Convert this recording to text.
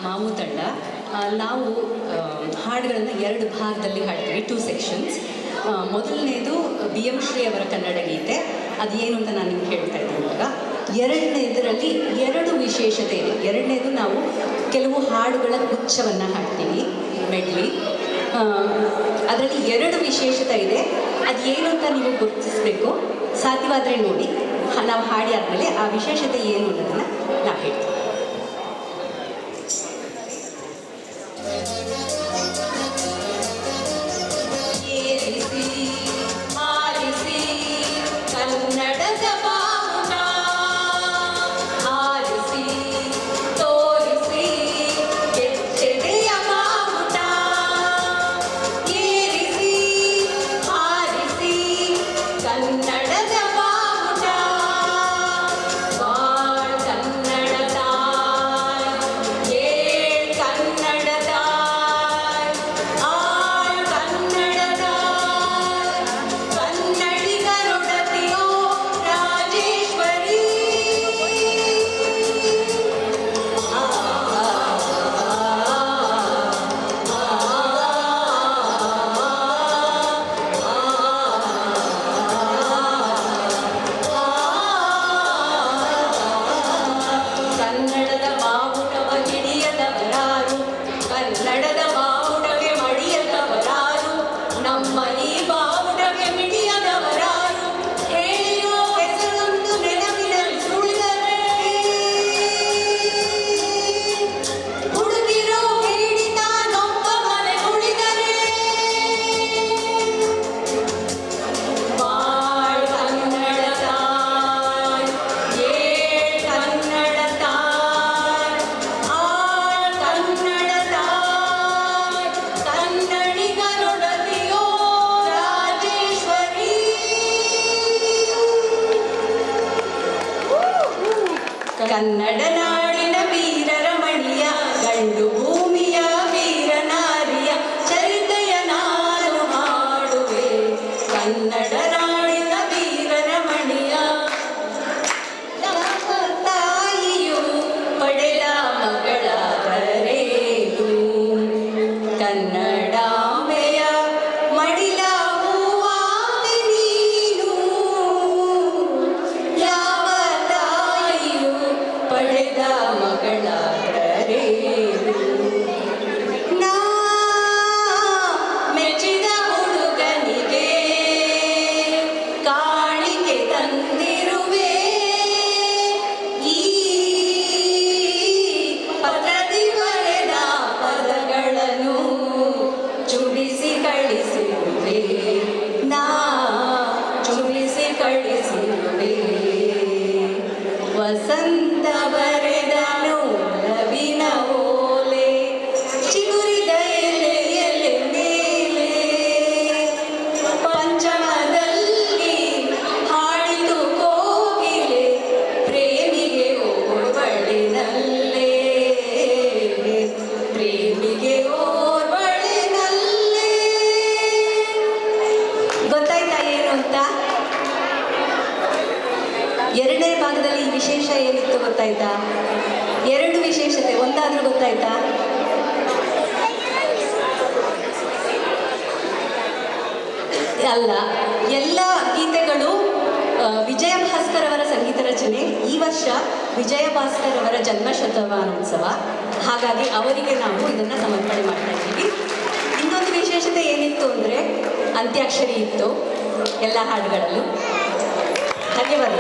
ಮಾವು ತಂಡ. ನಾವು ಹಾಡುಗಳನ್ನು 2 ಭಾಗದಲ್ಲಿ ಹಾಡ್ತೀವಿ, 2 ಸೆಕ್ಷನ್ಸ್. ಮೊದಲನೇದು ಬಿ ಎಂ ಶ್ರೀ ಅವರ ಕನ್ನಡ ಗೀತೆ, ಅದೇನು ಅಂತ ನಾನು ನಿಮ್ಗೆ ಹೇಳ್ತಾ ಇದ್ದೀನಿ ಇವಾಗ. ಎರಡನೇದರಲ್ಲಿ 2 ವಿಶೇಷತೆ ಇದೆ. ಎರಡನೇದು ನಾವು ಕೆಲವು ಹಾಡುಗಳ ಗುಚ್ಛವನ್ನು ಹಾಡ್ತೀವಿ, ಮೆಡ್ಲಿ. ಅದರಲ್ಲಿ 2 ವಿಶೇಷತೆ ಇದೆ. ಅದು ಏನು ಅಂತ ನೀವು ಗುರುತಿಸಬೇಕು. ಸಾಧ್ಯವಾದರೆ ನೋಡಿ, ನಾವು ಹಾಡಿ ಆದಮೇಲೆ ಆ ವಿಶೇಷತೆ ಏನು ಅನ್ನೋದನ್ನು ನಾವು ಹೇಳ್ತೀವಿ. ಕನ್ನಡ ನಾಡಿನ ವೀರರ ಮಣಿಯ, ಗಂಡು ಭೂಮಿಯ ವೀರನಾರಿಯ ಚರಿತೆಯ ನಾನು ಹಾಡುವೆ. ಕನ್ನಡ ನಾಡಿನ ವೀರರ ಮಣಿಯ, ತಾಯಿಯು ಪಡೆದ ಮಗಳಾದರೇನು, ಕನ್ನಡಾಂಬೆಯ ಮಡಿಲ ಹೂವಾದೆ ನೀನು. ಯಾವ ತಾಯಿಯು ಪಡೆದ ಮಗಳಾದರೇನು, ನಾ ಮೆಚ್ಚಿದ ಹುಡುಗನಿಗೆ ಕಾಣಿಕೆ ತಂದಿರುವೆ. ಈ ಪತ್ರದಿ ಬರೆದ ಪದಗಳನ್ನು ಚುಡಿಸಿ ಕಳಿಸಿರುವೆ, ನಾ ಚುಡಿಸಿ ಕಳಿಸಿರುವೆ. ವಸಂತ ಬರೆದ ನೋಲವಿನ ಓಲೆ, ಚಿಗುರಿದ ಎಲೆಯಲೆ ಮೇಲೆ, ಪಂಚಮದಲ್ಲಿ ಹಾಡಿತು ಕೋಗಿಲೆ, ಪ್ರೇಮಿಗೆ ಓರ್ವಳಿನಲ್ಲೇ, ಪ್ರೇಮಿಗೆ ಓರ್ವಳಿನಲ್ಲೇ. ಗೊತ್ತಾಯ್ತಾ ಏನು ಅಂತ? ಎರಡನೇ ಭಾಗದಲ್ಲಿ ವಿಶೇಷ ಏನಿತ್ತು ಗೊತ್ತಾಯ್ತಾ? 2 ವಿಶೇಷತೆ, ಒಂದಾದ್ರೂ ಗೊತ್ತಾಯ್ತಾ? ಅಲ್ಲ, ಎಲ್ಲ ಗೀತೆಗಳು ವಿಜಯ ಭಾಸ್ಕರ್ ಅವರ ಸಂಗೀತ ರಚನೆ. ಈ ವರ್ಷ ವಿಜಯ ಭಾಸ್ಕರ್ ಅವರ ಜನ್ಮಶತಮಾನೋತ್ಸವ, ಹಾಗಾಗಿ ಅವರಿಗೆ ನಾವು ಇದನ್ನು ಸಮರ್ಪಣೆ ಮಾಡ್ತಾ ಇದ್ದೀವಿ. ಇನ್ನೊಂದು ವಿಶೇಷತೆ ಏನಿತ್ತು ಅಂದರೆ ಅಂತ್ಯಾಕ್ಷರಿ ಇತ್ತು ಎಲ್ಲ ಹಾಡುಗಳಲ್ಲೂ. ಧನ್ಯವಾದ.